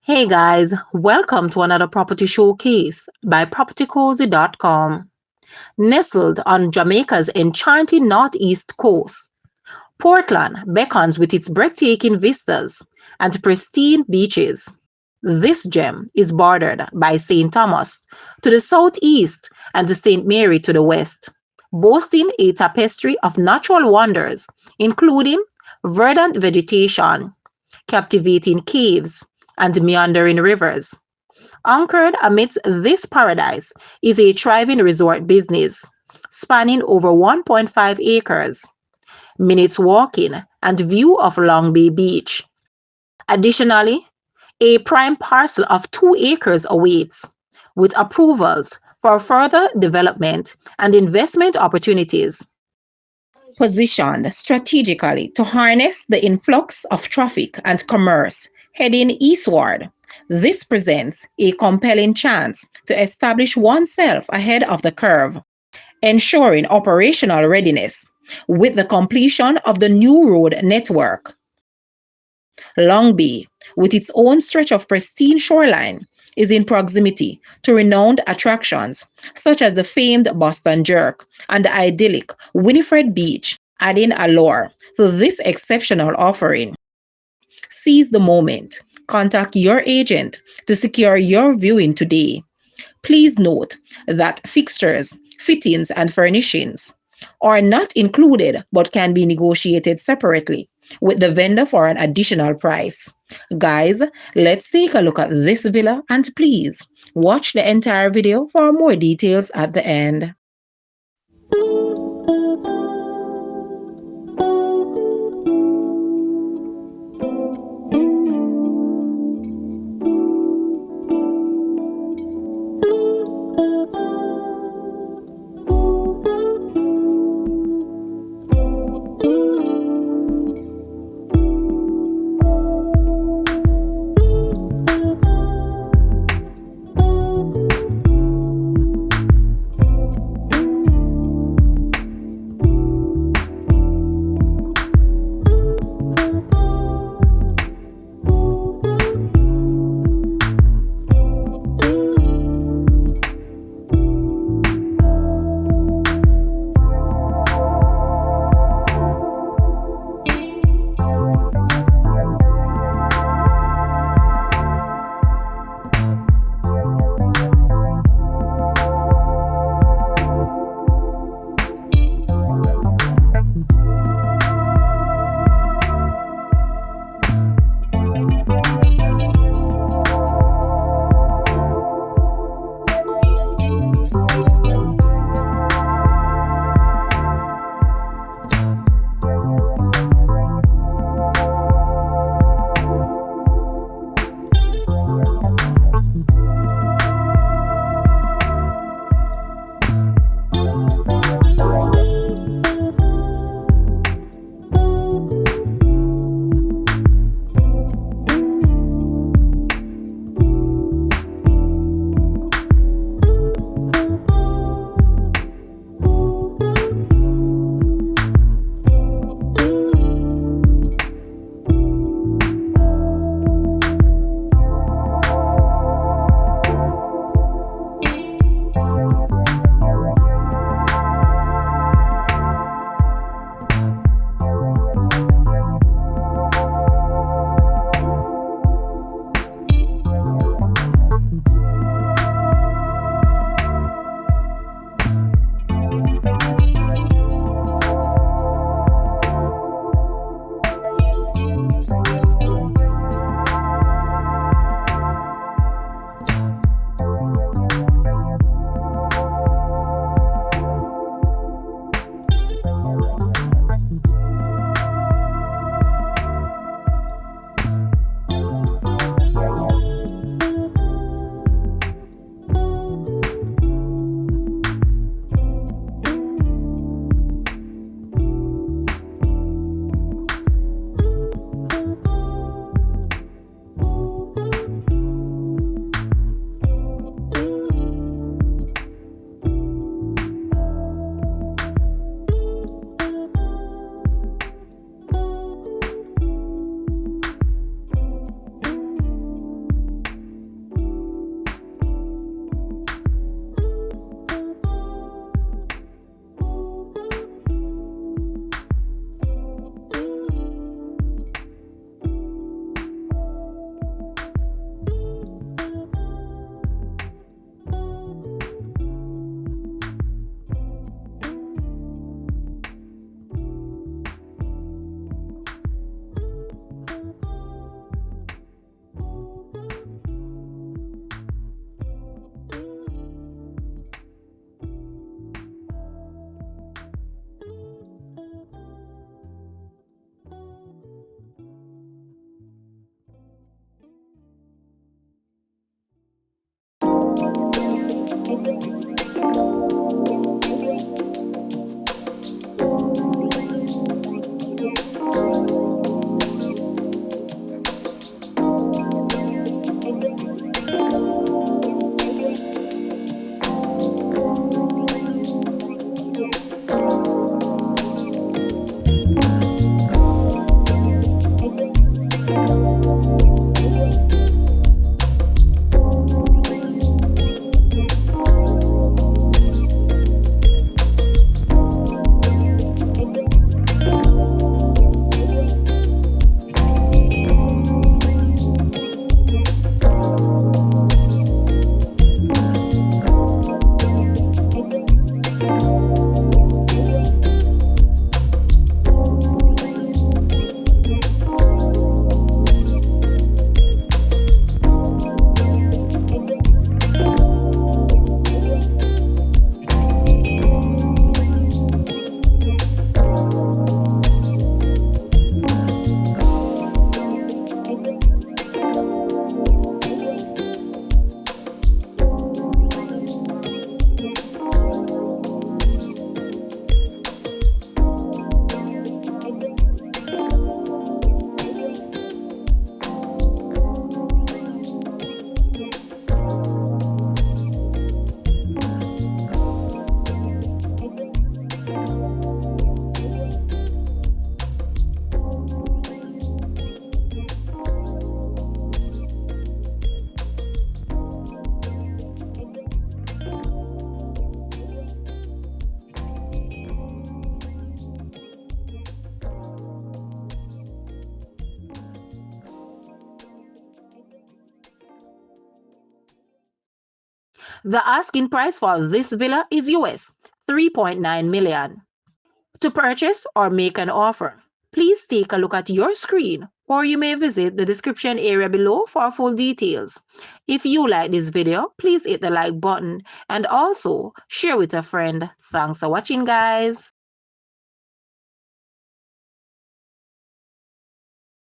Hey guys, welcome to another property showcase by propertycozy.com. Nestled on Jamaica's enchanting northeast coast, Portland beckons with its breathtaking vistas and pristine beaches. This gem is bordered by St. Thomas to the southeast and St. Mary to the west, boasting a tapestry of natural wonders, including verdant vegetation, captivating caves, and meandering rivers. Anchored amidst this paradise is a thriving resort business spanning over 1.5 acres, minutes walking, and view of Long Bay Beach. Additionally, a prime parcel of 2 acres awaits, with approvals for further development and investment opportunities. Positioned strategically to harness the influx of traffic and commerce heading eastward, this presents a compelling chance to establish oneself ahead of the curve, ensuring operational readiness with the completion of the new road network. Long Bay, with its own stretch of pristine shoreline, is in proximity to renowned attractions such as the famed Boston Jerk and the idyllic Winifred Beach, adding allure to this exceptional offering. Seize the moment. Contact your agent to secure your viewing today. Please note that fixtures, fittings, and furnishings are not included but can be negotiated separately with the vendor for an additional price. Guys, let's take a look at this villa and please watch the entire video for more details at the end. The asking price for this villa is US 3.9 million. To purchase or make an offer, please take a look at your screen or you may visit the description area below for full details. If you like this video, please hit the like button and also share with a friend. Thanks for watching, guys.